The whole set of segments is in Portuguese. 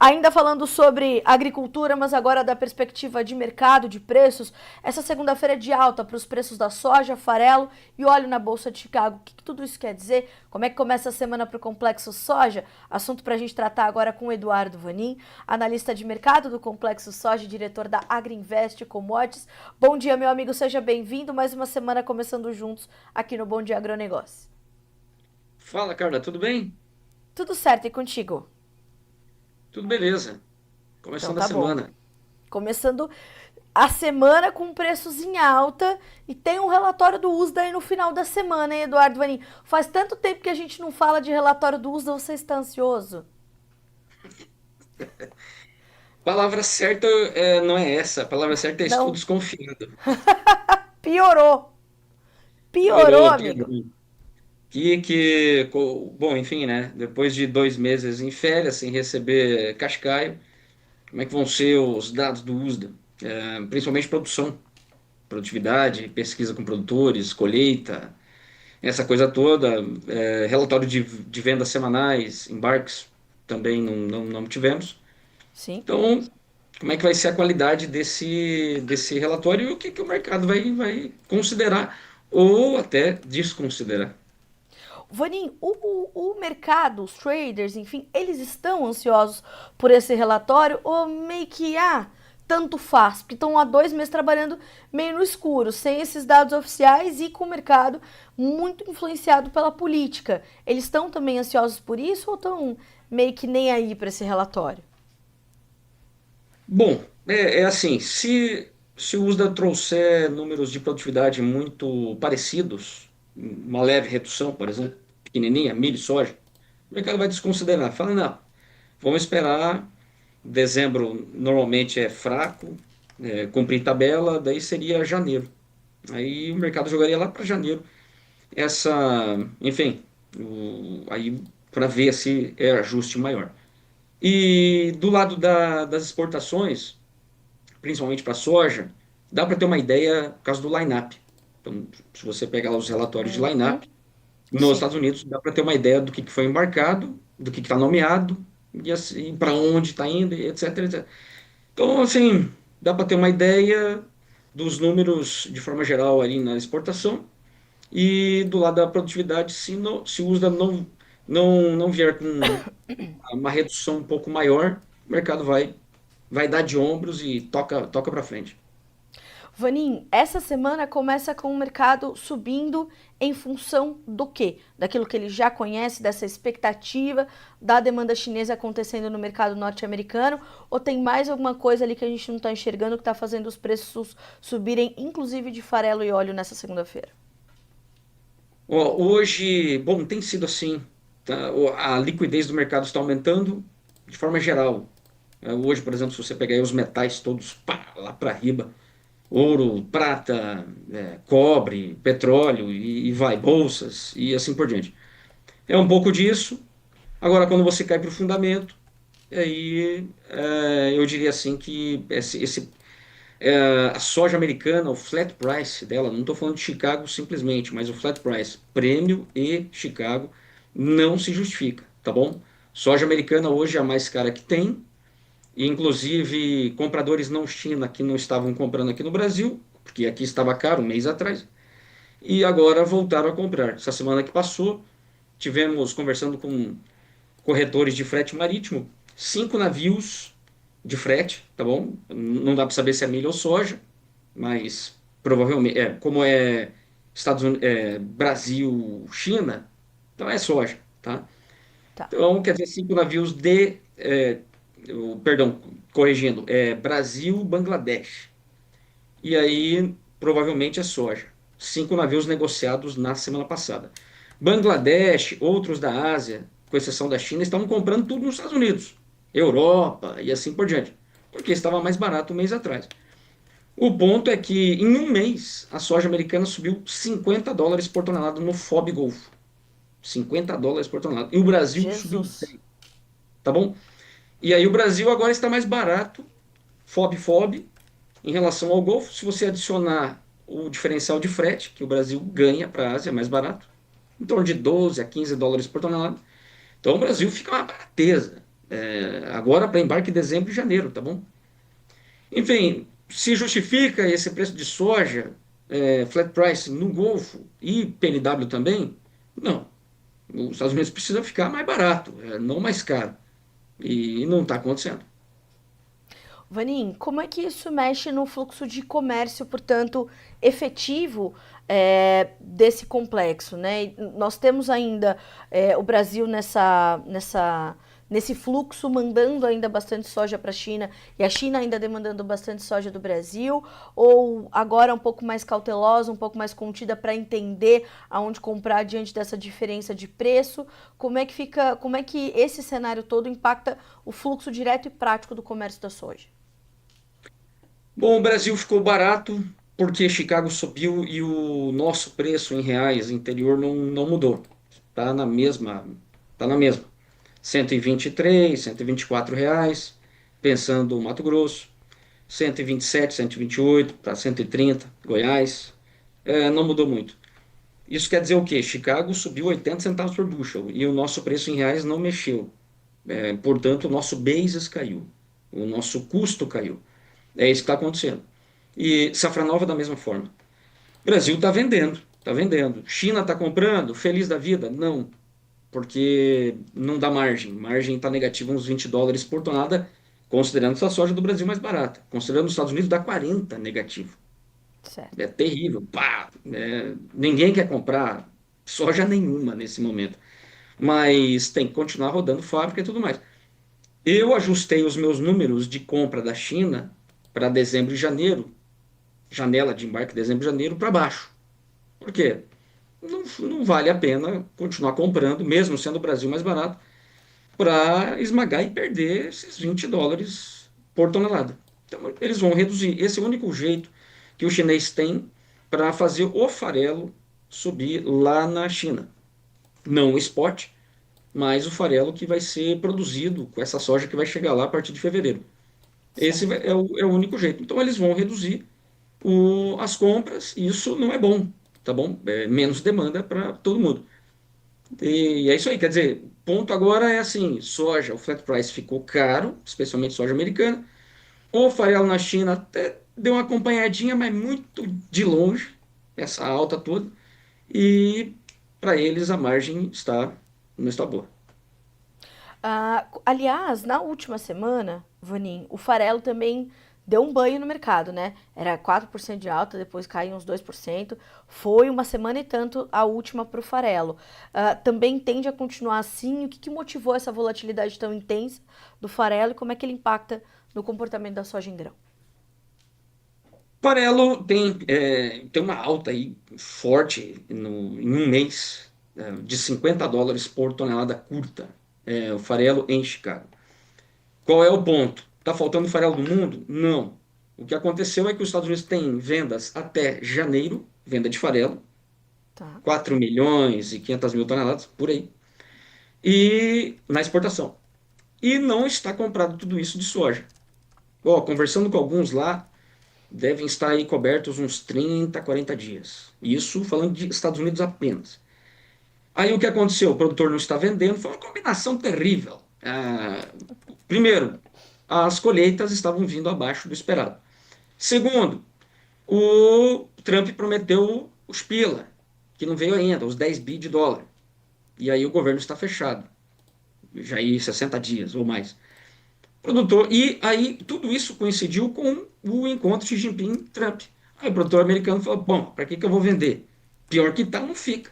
Ainda falando sobre agricultura, mas agora da perspectiva de mercado, de preços, essa segunda-feira é de alta para os preços da soja, farelo e óleo na Bolsa de Chicago. O que tudo isso quer dizer? Como é que começa a semana para o complexo soja? Assunto para a gente tratar agora com o Eduardo Vanin, analista de mercado do complexo soja e diretor da Agriinvest Commodities. Bom dia, meu amigo, seja bem-vindo. Mais uma semana começando juntos aqui no Bom Dia Agronegócio. Fala, Carla, tudo bem? Tudo certo e contigo? Tudo beleza. Então Começando a tá bom. semana. Começando a semana com preços em alta e tem um relatório do USDA aí no final da semana, hein, Eduardo Vanin? Faz tanto tempo que a gente não fala de relatório do USDA, você está ansioso? Palavra certa não é essa. A palavra certa é estou Não. desconfiado. Piorou. Piorou, Piorou, amigo. piorou. Bom, enfim, né? Depois de 2 meses em férias, sem receber cascaio, como é que vão ser os dados do USDA? Principalmente produção, produtividade, pesquisa com produtores, colheita, essa coisa toda. Relatório de vendas semanais, embarques, também não tivemos. Sim. Então, como é que vai ser a qualidade desse relatório e o que, que o mercado vai considerar ou até desconsiderar. Vanin, o mercado, os traders, enfim, eles estão ansiosos por esse relatório ou meio que, tanto faz, porque estão há 2 meses trabalhando meio no escuro, sem esses dados oficiais e com o mercado muito influenciado pela política. Eles estão também ansiosos por isso ou estão meio que nem aí para esse relatório? Bom, é assim, se o USDA trouxer números de produtividade muito parecidos, uma leve redução, por exemplo, pequenininha, milho e soja, o mercado vai desconsiderar. Fala, não, vamos esperar. Dezembro normalmente é fraco, cumprir tabela, daí seria janeiro. Aí o mercado jogaria lá para janeiro essa, enfim, aí para ver se é ajuste maior. E do lado das exportações, principalmente para soja, dá para ter uma ideia por causa do line-up. Então, se você pegar lá os relatórios de Uhum. line-up, nos Sim. Estados Unidos dá para ter uma ideia do que foi embarcado, do que está nomeado, e assim, para onde está indo, e etc, etc. Então, assim, dá para ter uma ideia dos números de forma geral ali na exportação. E do lado da produtividade, se o USDA não vier com uma redução um pouco maior, o mercado vai dar de ombros e toca para frente. Vanin, essa semana começa com o mercado subindo em função do quê? Daquilo que ele já conhece, dessa expectativa da demanda chinesa acontecendo no mercado norte-americano? Ou tem mais alguma coisa ali que a gente não está enxergando que está fazendo os preços subirem, inclusive de farelo e óleo nessa segunda-feira? Ó, hoje, bom, tem sido assim, tá? A liquidez do mercado está aumentando de forma geral. Hoje, por exemplo, se você pegar aí os metais todos pá, lá para riba, ouro, prata, cobre, petróleo e vai, bolsas e assim por diante. É um pouco disso. Agora, quando você cai para o fundamento, aí eu diria assim que a soja americana, o flat price dela, não estou falando de Chicago simplesmente, mas o flat price, prêmio e Chicago, não se justifica, tá bom? Soja americana hoje é a mais cara que tem, e inclusive compradores não China que não estavam comprando aqui no Brasil, porque aqui estava caro um mês atrás, e agora voltaram a comprar. Essa semana que passou, tivemos conversando com corretores de frete marítimo, 5 navios de frete, tá bom? Não dá para saber se é milho ou soja, mas provavelmente, como é Brasil, China, então é soja, tá? Tá. Então, quer dizer, 5 navios perdão, corrigindo, Brasil, Bangladesh. E aí, provavelmente é soja. 5 navios negociados na semana passada. Bangladesh, outros da Ásia, com exceção da China, estavam comprando tudo nos Estados Unidos, Europa e assim por diante, porque estava mais barato um mês atrás. O ponto é que em um mês a soja americana subiu US$ 50 por tonelada no FOB Golfo. US$ 50 por tonelada. E o Brasil subiu Jesus. 10, tá bom? E aí o Brasil agora está mais barato, FOB, em relação ao Golfo. Se você adicionar o diferencial de frete, que o Brasil ganha para a Ásia, é mais barato, em torno de US$ 12 a US$ 15 por tonelada. Então o Brasil fica uma barateza. Agora para embarque em dezembro e janeiro, tá bom? Enfim, se justifica esse preço de soja, flat price no Golfo e PNW também? Não. Os Estados Unidos precisa ficar mais barato, não mais caro. E não está acontecendo. Vanim, como é que isso mexe no fluxo de comércio, portanto, efetivo desse complexo, né? Nós temos ainda o Brasil nesse fluxo mandando ainda bastante soja para a China e a China ainda demandando bastante soja do Brasil, ou agora um pouco mais cautelosa, um pouco mais contida para entender aonde comprar diante dessa diferença de preço? Como é que esse cenário todo impacta o fluxo direto e prático do comércio da soja? Bom, o Brasil ficou barato porque Chicago subiu e o nosso preço em reais interior não mudou. Está na mesma, tá na mesma. 123, R$ 124, pensando Mato Grosso, 127, 128 para 130, Goiás. Não mudou muito. Isso quer dizer o quê? Chicago subiu 80 centavos por bushel e o nosso preço em reais não mexeu. Portanto, o nosso basis caiu, o nosso custo caiu. É isso que está acontecendo. E Safranova da mesma forma. Brasil está vendendo, está vendendo. China está comprando, feliz da vida? Não, porque não dá margem. Margem está negativa uns US$ 20 por tonelada, considerando essa soja do Brasil mais barata. Considerando os Estados Unidos, dá 40 negativo. É Certo. terrível. Pá, ninguém quer comprar soja nenhuma nesse momento. Mas tem que continuar rodando fábrica e tudo mais. Eu ajustei os meus números de compra da China para dezembro e janeiro, janela de embarque dezembro e janeiro para baixo. Por quê? Não vale a pena continuar comprando, mesmo sendo o Brasil mais barato, para esmagar e perder esses US$ 20 por tonelada. Então, eles vão reduzir. Esse é o único jeito que o chinês tem para fazer o farelo subir lá na China. Não o spot, mas o farelo que vai ser produzido com essa soja que vai chegar lá a partir de fevereiro. Esse Certo. é o único jeito. Então, eles vão reduzir as compras, e isso não é bom, tá bom? É menos demanda para todo mundo. E é isso aí, quer dizer, ponto agora é assim, soja, o flat price ficou caro, especialmente soja americana. O farelo na China até deu uma acompanhadinha, mas muito de longe, essa alta toda. E para eles a margem não está boa. Aliás, na última semana, Vanim, o farelo também deu um banho no mercado, né? Era 4% de alta, depois caiu uns 2%. Foi uma semana e tanto a última para o farelo. Também tende a continuar assim? O que motivou essa volatilidade tão intensa do farelo e como é que ele impacta no comportamento da soja em grão? Farelo tem uma alta aí forte em um mês, de US$ 50 por tonelada curta, o farelo em Chicago. Qual é o ponto? Está faltando farelo no mundo? Não. O que aconteceu é que os Estados Unidos têm vendas até janeiro, venda de farelo, Tá. 4 milhões e 500 mil toneladas, por aí, e na exportação. E não está comprado tudo isso de soja. Conversando com alguns lá, devem estar aí cobertos uns 30, 40 dias. Isso falando de Estados Unidos apenas. Aí o que aconteceu? O produtor não está vendendo, foi uma combinação terrível. Primeiro, as colheitas estavam vindo abaixo do esperado. Segundo, o Trump prometeu os pila, que não veio ainda, os 10 bi de dólar. E aí o governo está fechado, já aí 60 dias ou mais. Produtor, e aí tudo isso coincidiu com o encontro Xi Jinping-Trump. Aí o produtor americano falou, bom, para que eu vou vender? Pior que tá, não fica.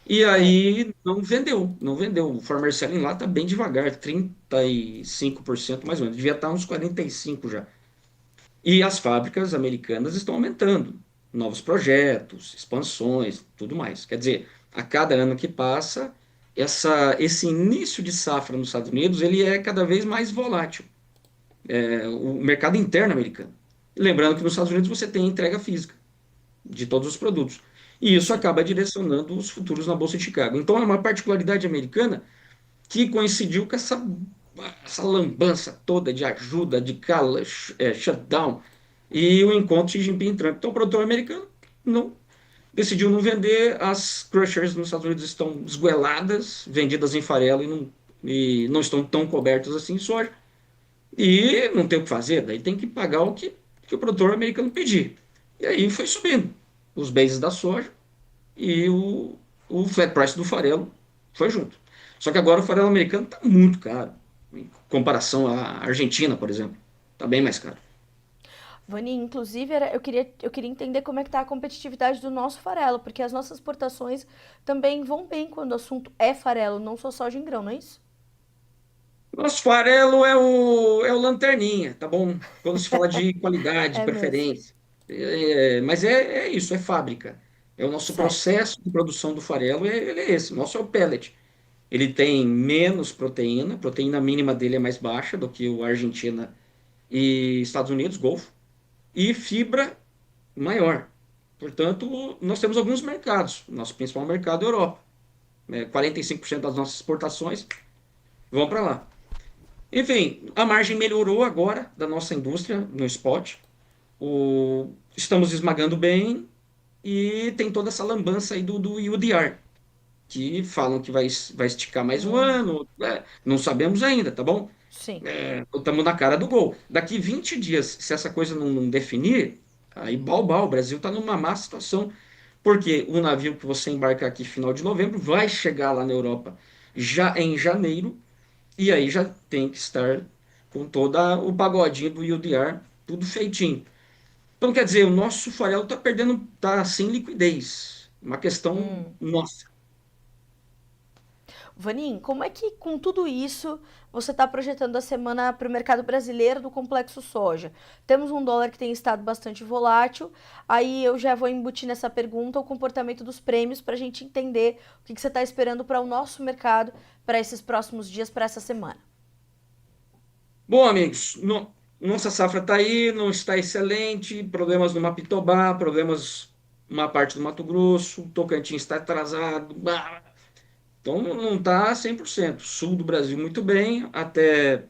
E É. aí não vendeu, não vendeu. O farmer selling lá tá bem devagar, 35% mais ou menos. Devia estar uns 45% já. E as fábricas americanas estão aumentando. Novos projetos, expansões, tudo mais. Quer dizer, a cada ano que passa, esse início de safra nos Estados Unidos, ele é cada vez mais volátil. O mercado interno americano. Lembrando que nos Estados Unidos você tem entrega física de todos os produtos. E isso Sim. acaba direcionando os futuros na Bolsa de Chicago. Então é uma particularidade americana que coincidiu com essa lambança toda de ajuda, de cala, shutdown, e o encontro Xi Jinping e Trump. Então o produtor americano não decidiu não vender, as crushers nos Estados Unidos estão esgueladas, vendidas em farelo e não, e não estão tão cobertos assim em soja, e não tem o que fazer, daí tem que pagar que o produtor americano pedir. E aí foi subindo os bases da soja e o flat price do farelo foi junto. Só que agora o farelo americano está muito caro, em comparação à Argentina, por exemplo. Está bem mais caro. Vani, inclusive, eu queria entender como é que tá a competitividade do nosso farelo, porque as nossas exportações também vão bem quando o assunto é farelo, não só soja em grão, não é isso? Nosso farelo é o lanterninha, tá bom? Quando se fala de qualidade, É mesmo. preferência. Mas é isso, é fábrica. É o nosso Certo. processo de produção do farelo, ele é esse. O nosso é o pellet. Ele tem menos proteína, a proteína mínima dele é mais baixa do que o Argentina e Estados Unidos, Golfo, e fibra maior. Portanto, nós temos alguns mercados. Nosso principal mercado é a Europa. 45% das nossas exportações vão para lá. Enfim, a margem melhorou agora da nossa indústria no spot. Estamos esmagando bem e tem toda essa lambança aí do UDR, que falam que vai esticar mais um Hum, ano. Não sabemos ainda, tá bom? sim. Estamos na cara do gol. Daqui 20 dias, se essa coisa não definir, aí balbal, o Brasil está numa má situação. Porque o navio que você embarca aqui final de novembro vai chegar lá na Europa já em janeiro, e aí já tem que estar com todo o pagodinho do UDR, tudo feitinho. Então, quer dizer, o nosso farelo está perdendo, está sem liquidez. Uma questão Hum. nossa. Vanin, como é que com tudo isso você está projetando a semana para o mercado brasileiro do complexo soja? Temos um dólar que tem estado bastante volátil, aí eu já vou embutir nessa pergunta o comportamento dos prêmios para a gente entender o que você está esperando para o nosso mercado para esses próximos dias, para essa semana. Bom, amigos, nossa safra está aí, não está excelente, problemas no Mapitobá, problemas uma parte do Mato Grosso, Tocantins está atrasado, então não está 100%. Sul do Brasil muito bem, até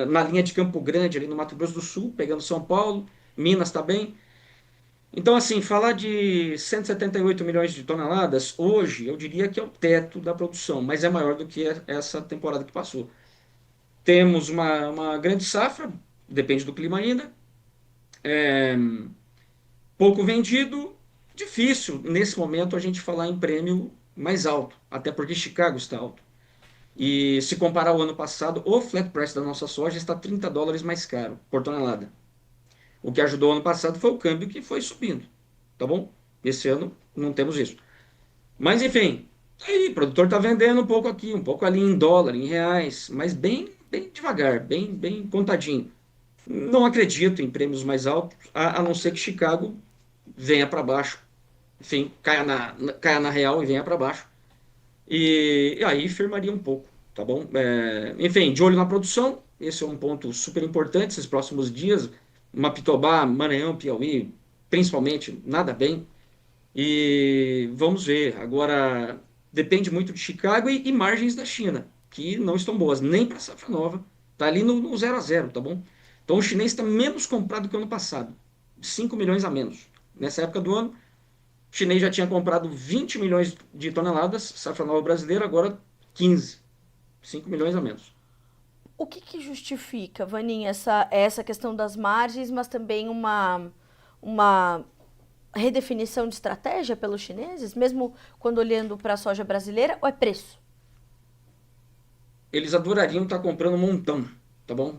na linha de Campo Grande, ali no Mato Grosso do Sul, pegando São Paulo, Minas está bem. Então, assim, falar de 178 milhões de toneladas, hoje eu diria que é o teto da produção, mas é maior do que essa temporada que passou. Temos uma grande safra, depende do clima ainda, pouco vendido, difícil nesse momento a gente falar em prêmio mais alto, até porque Chicago está alto. E se comparar ao ano passado, o flat price da nossa soja está US$ 30 mais caro por tonelada. O que ajudou ano passado foi o câmbio que foi subindo, tá bom? Esse ano não temos isso. Mas enfim, aí o produtor está vendendo um pouco aqui, um pouco ali em dólar, em reais, mas bem, bem devagar, bem, bem contadinho. Não acredito em prêmios mais altos, a não ser que Chicago venha para baixo, enfim, caia na real e venha para baixo. E aí firmaria um pouco, tá bom? Enfim, de olho na produção, esse é um ponto super importante esses próximos dias. Mapitobá, Maranhão, Piauí, principalmente, nada bem. E vamos ver. Agora, depende muito de Chicago e margens da China, que não estão boas, nem para safra nova. Está ali no 0 a 0, tá bom? Então o chinês está menos comprado que o ano passado, 5 milhões a menos. Nessa época do ano, o chinês já tinha comprado 20 milhões de toneladas, safra nova brasileira, agora 15, 5 milhões a menos. O que, que justifica, Vaninha, essa questão das margens, mas também uma redefinição de estratégia pelos chineses, mesmo quando olhando para a soja brasileira, ou é preço? Eles adorariam estar comprando um montão, tá bom?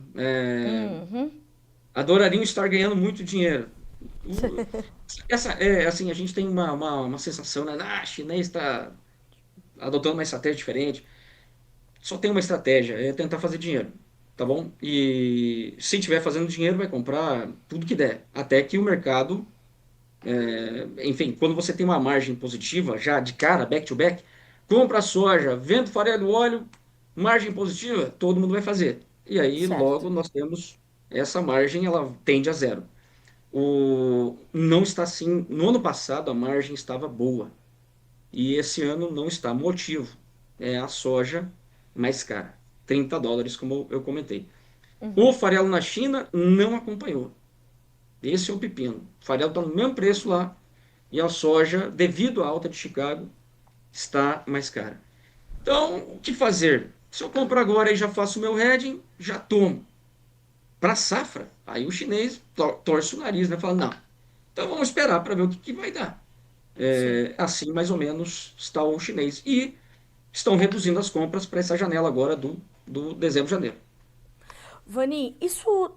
Uhum. Adorariam estar ganhando muito dinheiro. O- assim, a gente tem uma sensação, né? A chinês está adotando uma estratégia diferente. Só tem uma estratégia, é tentar fazer dinheiro, tá bom? E se tiver fazendo dinheiro, vai comprar tudo que der. Até que o mercado, enfim, quando você tem uma margem positiva, já de cara, back to back, compra soja, vende farelo, óleo, margem positiva, todo mundo vai fazer. E aí, Certo. logo, nós temos essa margem, ela tende a zero. Não está assim. No ano passado, a margem estava boa. E esse ano não está. Motivo é a soja mais cara, US$ 30, como eu comentei. O farelo na China não acompanhou. Esse é o pepino. O farelo está no mesmo preço lá e a soja, devido à alta de Chicago, está mais cara. Então, o que fazer? Se eu compro agora e já faço o meu hedging, já tomo. Para safra, aí o chinês torce o nariz, né? Fala, não, então vamos esperar para ver o que, que vai dar. Sim. Assim, mais ou menos, está o chinês. E estão reduzindo as compras para essa janela agora do dezembro, janeiro. Vani, isso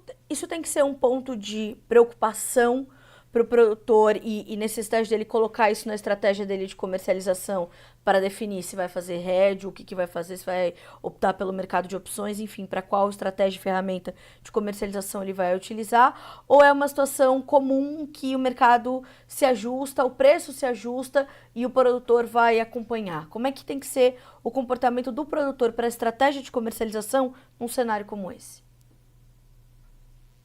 tem que ser um ponto de preocupação para o produtor e necessidade dele colocar isso na estratégia dele de comercialização para definir se vai fazer hedge, o que, que vai fazer, se vai optar pelo mercado de opções, enfim, para qual estratégia e ferramenta de comercialização ele vai utilizar, ou é uma situação comum que o mercado se ajusta, o preço se ajusta e o produtor vai acompanhar? Como é que tem que ser o comportamento do produtor para a estratégia de comercialização num cenário como esse?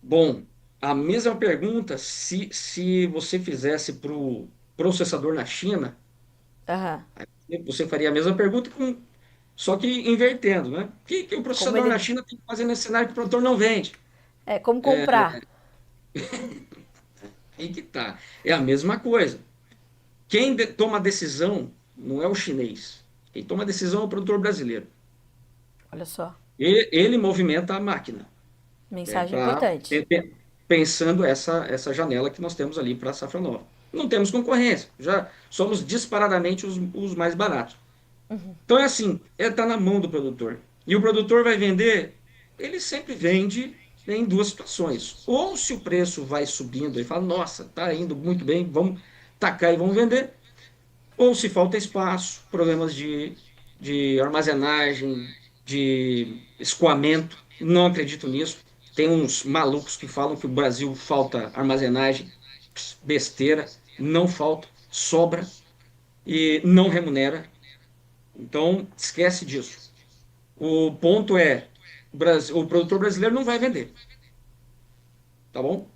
Bom, a mesma pergunta se você fizesse para o processador na China, Aham. você faria a mesma pergunta, só que invertendo, né? O que o Como processador na ele. China tem que fazer nesse cenário que o produtor não vende? É, como comprar. Aí que tá. É a mesma coisa. Quem toma a decisão não é o chinês. Quem toma a decisão é o produtor brasileiro. Olha só. Ele movimenta a máquina, Mensagem para importante. pensando essa janela que nós temos ali para a safra nova. Não temos concorrência, já somos disparadamente os mais baratos. Então é assim, está na mão do produtor. E o produtor vai vender, ele sempre vende em duas situações. Ou se o preço vai subindo, ele fala, nossa, está indo muito bem, vamos tacar e vamos vender. Ou se falta espaço, problemas de armazenagem, de escoamento. Não acredito nisso. Tem uns malucos que falam que o Brasil falta armazenagem. Besteira. Não falta, sobra e não remunera. Então, esquece disso. O ponto é, o produtor brasileiro não vai vender, tá bom?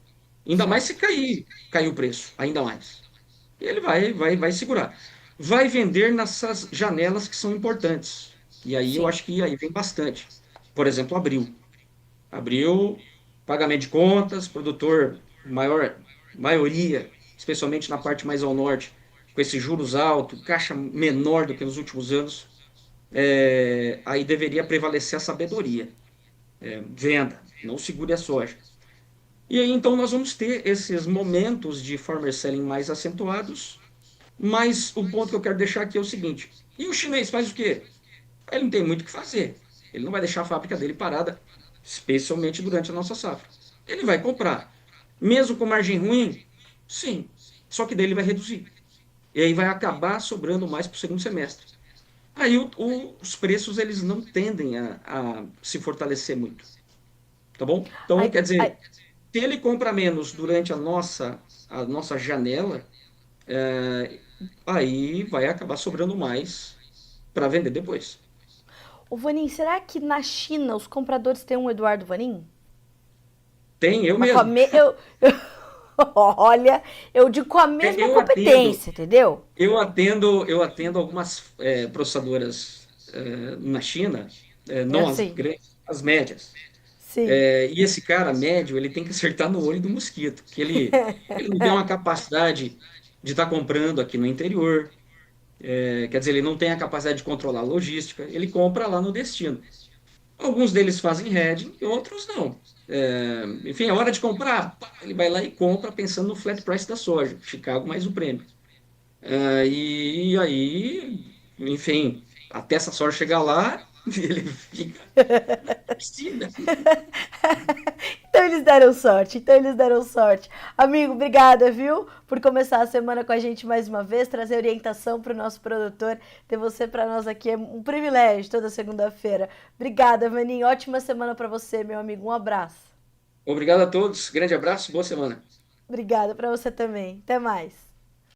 Ainda mais se Certo. cair o preço, ainda mais. Ele vai segurar. Vai vender nessas janelas que são importantes. E aí eu Sim. acho que aí vem bastante. Por exemplo, abril. Abril, pagamento de contas, produtor, maioria, especialmente na parte mais ao norte, com esses juros altos, caixa menor do que nos últimos anos, aí deveria prevalecer a sabedoria. Venda, não segure a soja. E aí então nós vamos ter esses momentos de farmer selling mais acentuados. Mas o ponto que eu quero deixar aqui é o seguinte: e o chinês faz o quê? Ele não tem muito o que fazer. Ele não vai deixar a fábrica dele parada, especialmente durante a nossa safra. Ele vai comprar. Mesmo com margem ruim? Sim. Só que daí ele vai reduzir. E aí vai acabar sobrando mais para o segundo semestre. Aí os preços eles não tendem a se fortalecer muito. Tá bom? Então, Aí, quer aí, dizer, se ele compra menos durante a nossa janela, aí vai acabar sobrando mais para vender depois. o Vanin, será que na China os compradores têm um Eduardo Vanin? Tem eu Mas com a mesmo. me... Olha, eu digo com a mesma Eu atendo, competência, entendeu? eu atendo algumas processadoras na China, É não as assim. grandes, as médias. Sim. E esse cara médio, ele tem que acertar no olho do mosquito, que ele não tem uma capacidade de estar comprando aqui no interior. Quer dizer, ele não tem a capacidade de controlar a logística, ele compra lá no destino. Alguns deles fazem hedging e outros não. Enfim, é hora de comprar. Pá, ele vai lá e compra pensando no flat price da soja, Chicago mais o prêmio. E aí, enfim, até essa soja chegar lá, ele fica piscina. Então eles deram sorte, então eles deram sorte. Amigo, obrigada, viu? Por começar a semana com a gente mais uma vez, trazer orientação para o nosso produtor. Ter você para nós aqui é um privilégio toda segunda-feira. Obrigada, Vaninho. Ótima semana para você, meu amigo. Um abraço. Obrigado a todos, grande abraço, boa semana. Obrigada para você também. Até mais.